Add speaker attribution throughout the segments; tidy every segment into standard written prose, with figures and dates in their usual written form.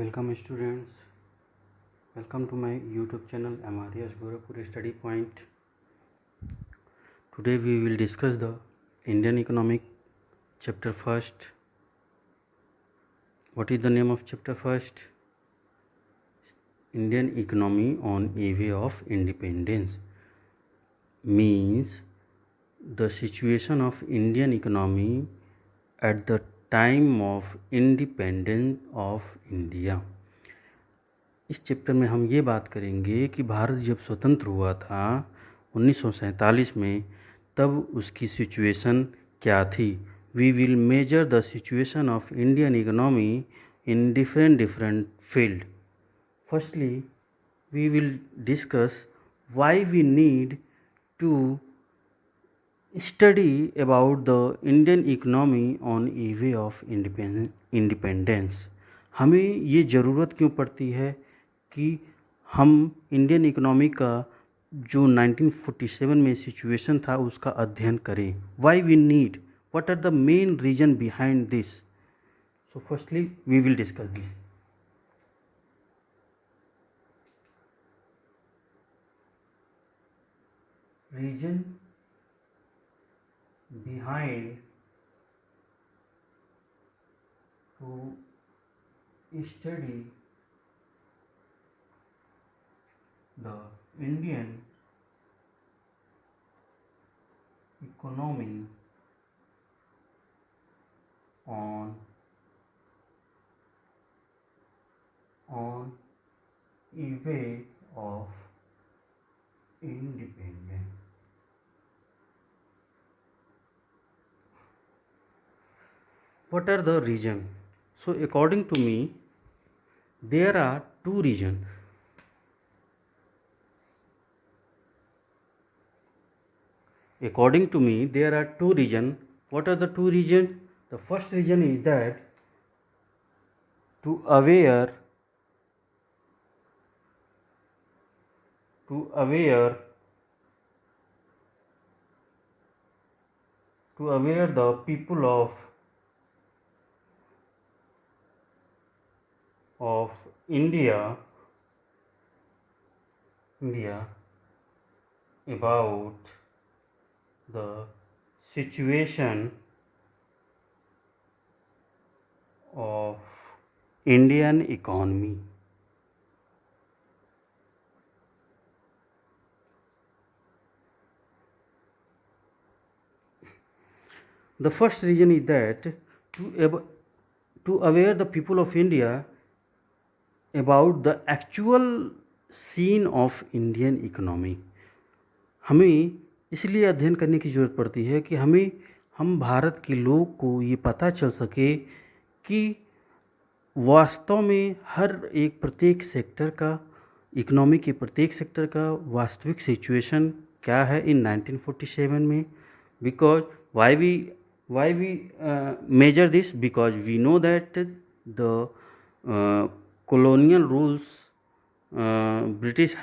Speaker 1: Welcome students, welcome to my YouTube channel MRS Gorakhpur Study Point. Today we will discuss the Indian Economic Chapter First. What is the name of Chapter First? Indian Economy on a Way of Independence. Means the situation of Indian economy at the time of independence of India. इस chapter में हम ये बात करेंगे कि भारत जब स्वतंत्र हुआ था 1947 में, तब उसकी सिचुएशन क्या थी. We will measure the situation of Indian economy in different field. Firstly we will discuss why we need to study about the Indian economy on a way of independence. हमें ये ज़रूरत क्यों पड़ती है कि हम इंडियन इकोनॉमी का जो 1947 में सिचुएशन था उसका अध्ययन करें. Why we need, what are the main reason behind this. So firstly we will discuss this. Reason behind to study the Indian economy on a way of independence. What are the regions? So according to me, there are two regions. According to me, there are two regions. What are the two regions? The first region is that to aware the people of India about the situation of Indian economy. The first reason is that to aware the people of India about the actual scene of Indian economy. हमें इसलिए अध्ययन करने की ज़रूरत पड़ती है कि हम भारत के लोग को ये पता चल सके कि वास्तव में प्रत्येक सेक्टर का, इकोनॉमी के प्रत्येक सेक्टर का वास्तविक सिचुएशन क्या है इन 1947 में. Because why we measure this, because we know that the colonial rules British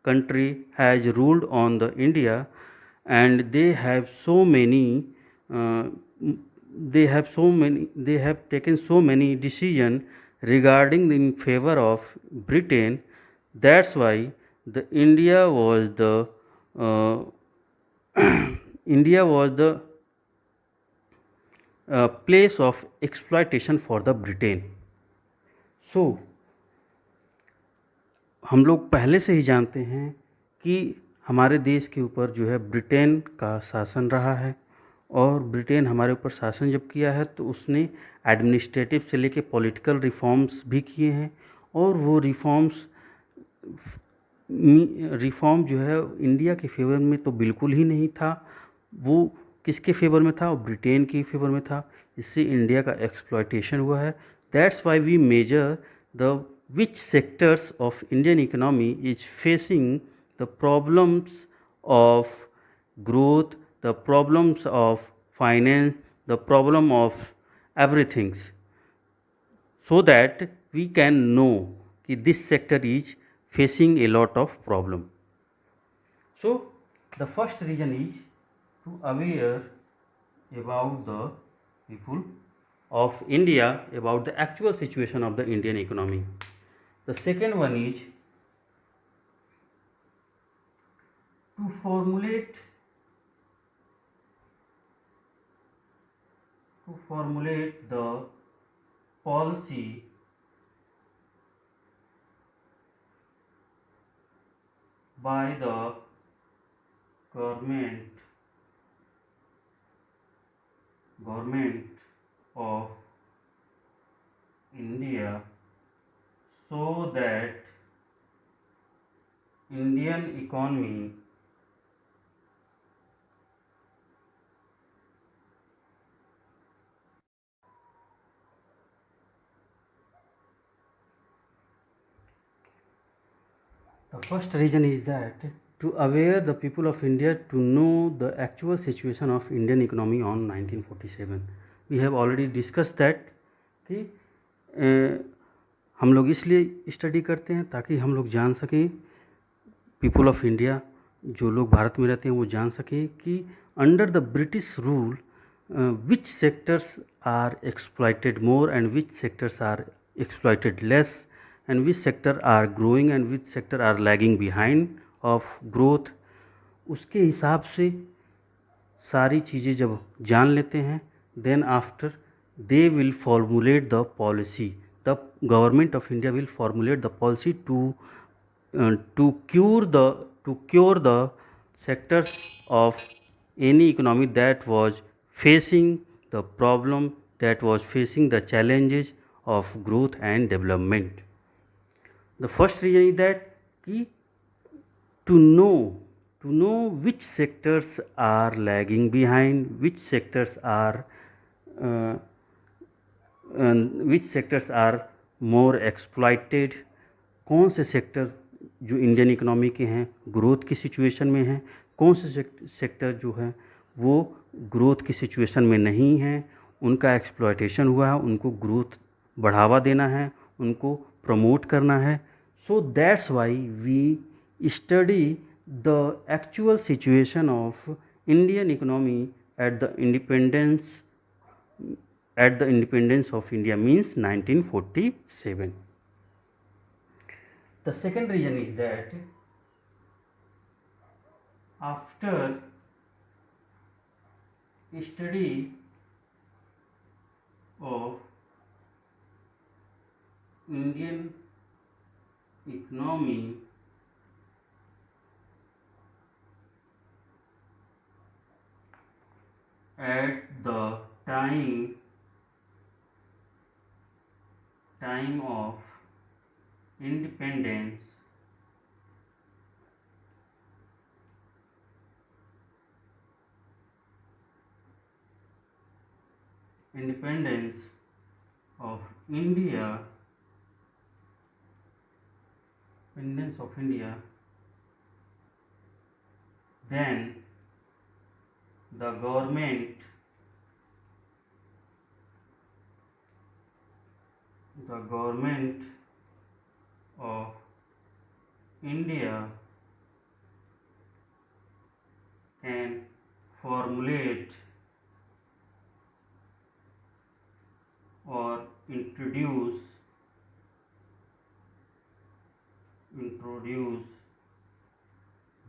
Speaker 1: country has ruled on the India, and they have taken so many decisions regarding in favor of Britain. That's why the India was the place of exploitation for the Britain. So हम लोग पहले से ही जानते हैं कि हमारे देश के ऊपर जो है ब्रिटेन का शासन रहा है, और ब्रिटेन हमारे ऊपर शासन जब किया है तो उसने एडमिनिस्ट्रेटिव से लेके पॉलिटिकल रिफॉर्म्स भी किए हैं. और वो रिफॉर्म जो है इंडिया के फेवर में तो बिल्कुल ही नहीं था. वो किसके फेवर में था? ब्रिटेन के फेवर में था. इससे इंडिया का एक्सप्लॉयटेशन हुआ है. That's why we measure the which sectors of Indian economy is facing the problems of growth, the problems of finance, the problem of everythings, so that we can know कि this sector is facing a lot of problem. So the first reason is to aware about the people of India about the actual situation of the Indian economy. The second one is to formulate the policy by the government of India so that Indian economy the first reason is that to aware the people of India to know the actual situation of Indian economy on 1947. We have already discussed that कि हम लोग इसलिए study करते हैं ताकि हम लोग जान सकें, पीपल ऑफ इंडिया जो लोग भारत में रहते हैं वो जान सकें कि under the British rule which sectors are exploited more and which sectors are exploited less and which sector are growing and which sector are lagging behind of growth. उसके हिसाब से सारी चीज़ें जब जान लेते हैं then after they will formulate the policy. The government of India will formulate the policy to cure the sectors of any economy that was facing the problem, that was facing the challenges of growth and development. The first reason is that कि to know which sectors are lagging behind, which sectors are more exploited, कौन से sector जो Indian economy के हैं growth की situation में हैं, कौन से सेक्टर जो है वो ग्रोथ की सिचुएशन में नहीं हैं, उनका एक्सप्लॉयटेशन हुआ है, उनको ग्रोथ बढ़ावा देना है, उनको प्रमोट करना है. So that's why we study the actual situation of Indian economy at the independence of India means 1947. The second reason is that after study of Indian economy at the time of independence, of India, then the government of India can formulate or introduce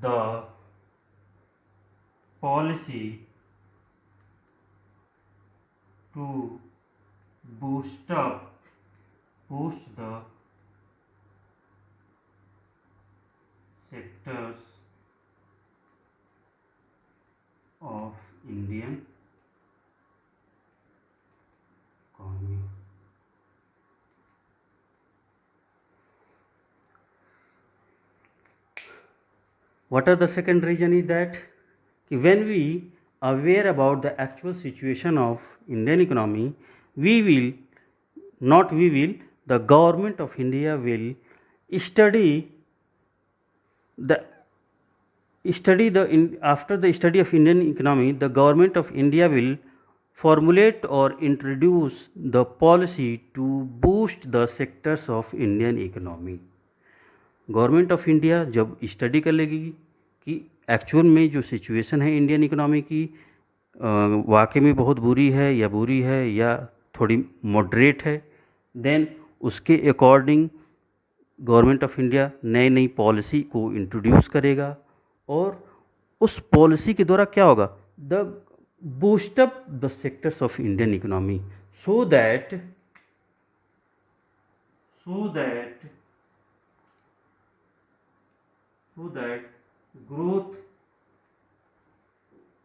Speaker 1: the policy to boost the sectors of Indian economy. What are the second reason is that when we aware about the actual situation of Indian economy, the government of India will study after the study of Indian economy, the government of India will formulate or introduce the policy to boost the sectors of Indian economy. Government of India जब study कर लेगी कि actual में जो situation है Indian economy की वाकई में बहुत बुरी है या थोड़ी मॉडरेट है, देन उसके अकॉर्डिंग गवर्नमेंट ऑफ इंडिया नई नई पॉलिसी को इंट्रोड्यूस करेगा और उस पॉलिसी के द्वारा क्या होगा, the boost up the sectors of Indian economy so that so that growth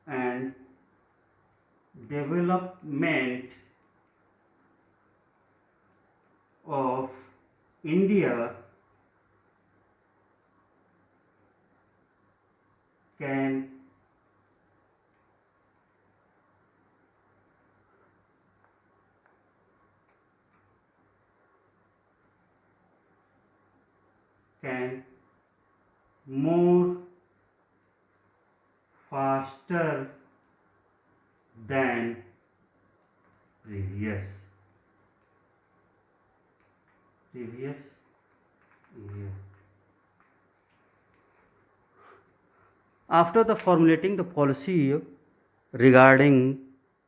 Speaker 1: and development of India can more faster than previous year. After the formulating the policy regarding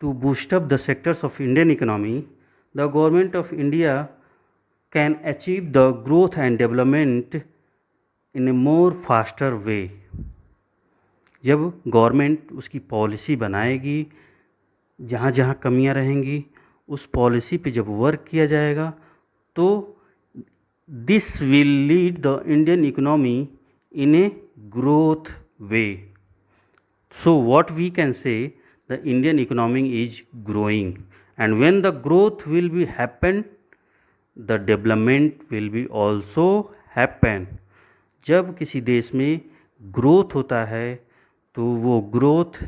Speaker 1: to boost up the sectors of Indian economy, the government of India can achieve the growth and development in a more faster way. जब government उसकी policy बनाएगी, जहाँ जहाँ कमियाँ रहेंगी उस policy पे जब वर्क किया जाएगा तो this will lead the Indian economy in a growth way. So what we can say, the Indian economy is growing, and when the growth will be happen, the development will be also happen. जब किसी देश में growth होता है तो वो growth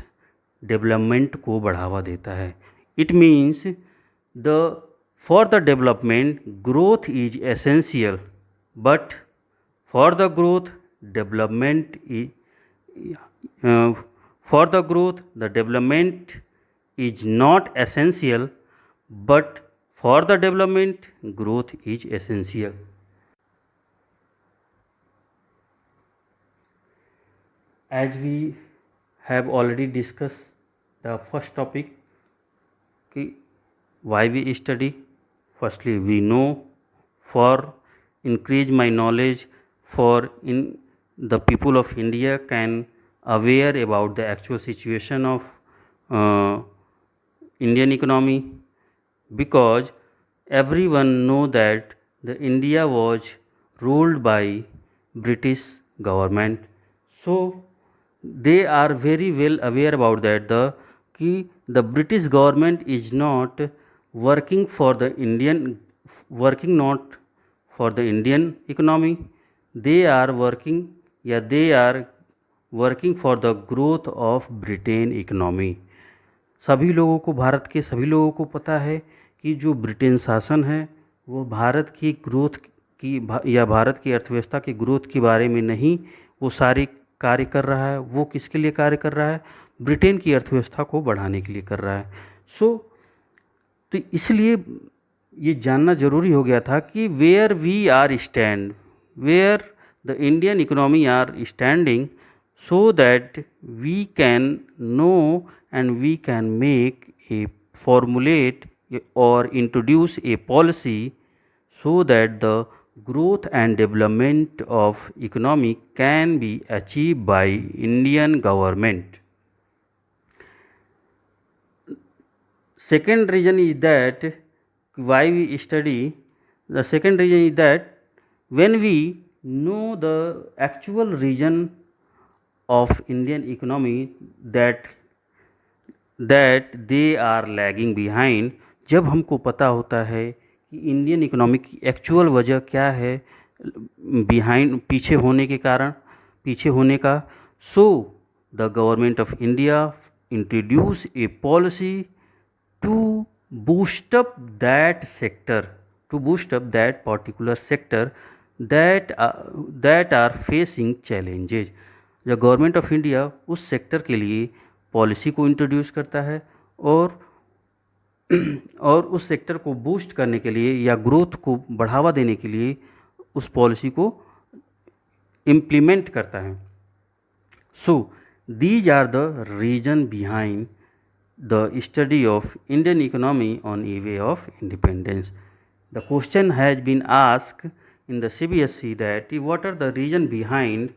Speaker 1: development को बढ़ावा देता है. It means the for the development growth is essential, but for the growth development for the growth the development is not essential, but for the development growth is essential. As we have already discussed the first topic, why we study. Firstly, we know for increase my knowledge, for in the people of India can aware about the actual situation of Indian economy, because everyone know that the India was ruled by British government, so they are very well aware about that the British government is not working for the Indian economy. They are working for the growth of Britain economy. सभी लोगों को, भारत के सभी लोगों को पता है कि जो ब्रिटेन शासन है वो भारत की ग्रोथ की या भारत की अर्थव्यवस्था की ग्रोथ के बारे में नहीं वो सारे कार्य कर रहा है. वो किसके लिए कार्य कर रहा है? ब्रिटेन की अर्थव्यवस्था को बढ़ाने के लिए कर रहा है. तो इसलिए ये जानना ज़रूरी हो गया था कि where we are stand, where the Indian economy are standing, so that we can know and we can formulate or introduce a policy so that the growth and development of economy can be achieved by Indian government. Second reason is that why we study, the second reason is that when we know the actual reason of Indian economy that they are lagging behind, जब हमको पता होता है कि Indian economy की actual वजह क्या है बिहाइंड, पीछे होने का, so the government of India introduce a policy to boost up that sector, to boost up that particular sector that are facing challenges. The government of India उस sector के लिए पॉलिसी को इंट्रोड्यूस करता है और उस सेक्टर को boost करने के लिए या ग्रोथ को बढ़ावा देने के लिए उस पॉलिसी को इम्प्लीमेंट करता है. So these are the reason behind the study of Indian economy on eve of independence. The question has been asked in the CBSE that what are the reason behind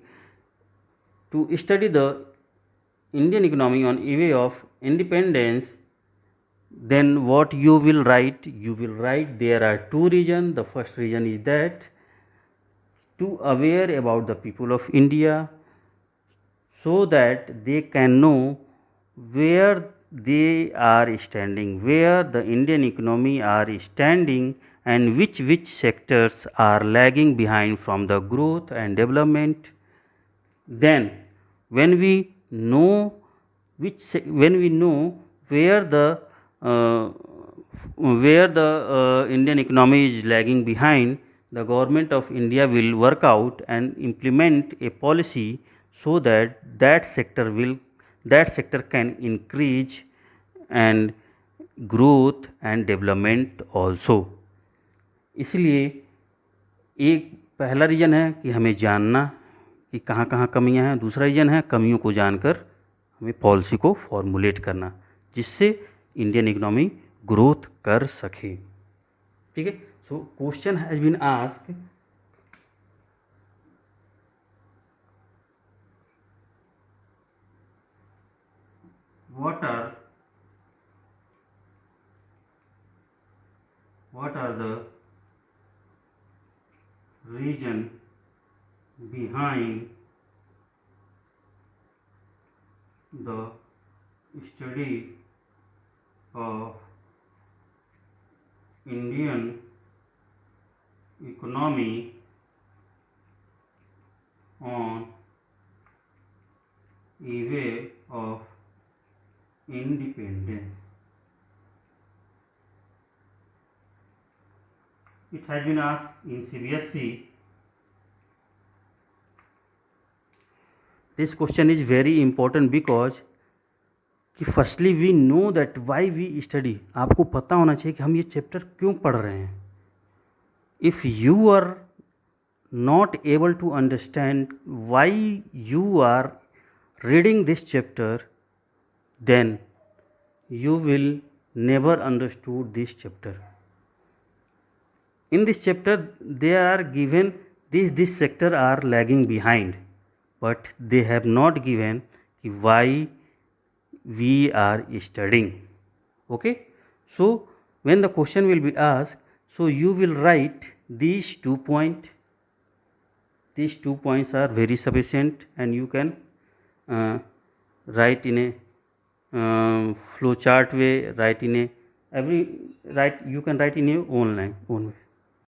Speaker 1: to study the Indian economy on eve of independence. Then what you will write? You will write there are two reasons. The first reason is that to aware about the people of India so that they can know where they are standing, where the Indian economy are standing, and which sectors are lagging behind from the growth and development. Then when we know when we know where the Indian economy is lagging behind, the government of India will work out and implement a policy so that that sector can increase and growth and development also. इसलिए एक पहला reason है कि हमें जानना कि कहाँ कहाँ कमियाँ हैं, दूसरा रीज़न है कमियों को जानकर हमें पॉलिसी को फॉर्मुलेट करना जिससे इंडियन इकोनॉमी ग्रोथ कर सके. ठीक है. So question has been asked what are the reason behind the study of Indian economy on eve of independence. It has been asked in CBSE. This question is very important because कि firstly we know that why we study. आपको पता होना चाहिए कि हम ये chapter क्यों पढ़ रहे हैं. If you are not able to understand why you are reading this chapter, then you will never understood this chapter. In this chapter they are given this sector are lagging behind, but they have not given why we are studying. Okay, so when the question will be asked, so you will write these 2 points. These 2 points are very sufficient and you can write in a flow chart way, write in a you can write in your own way.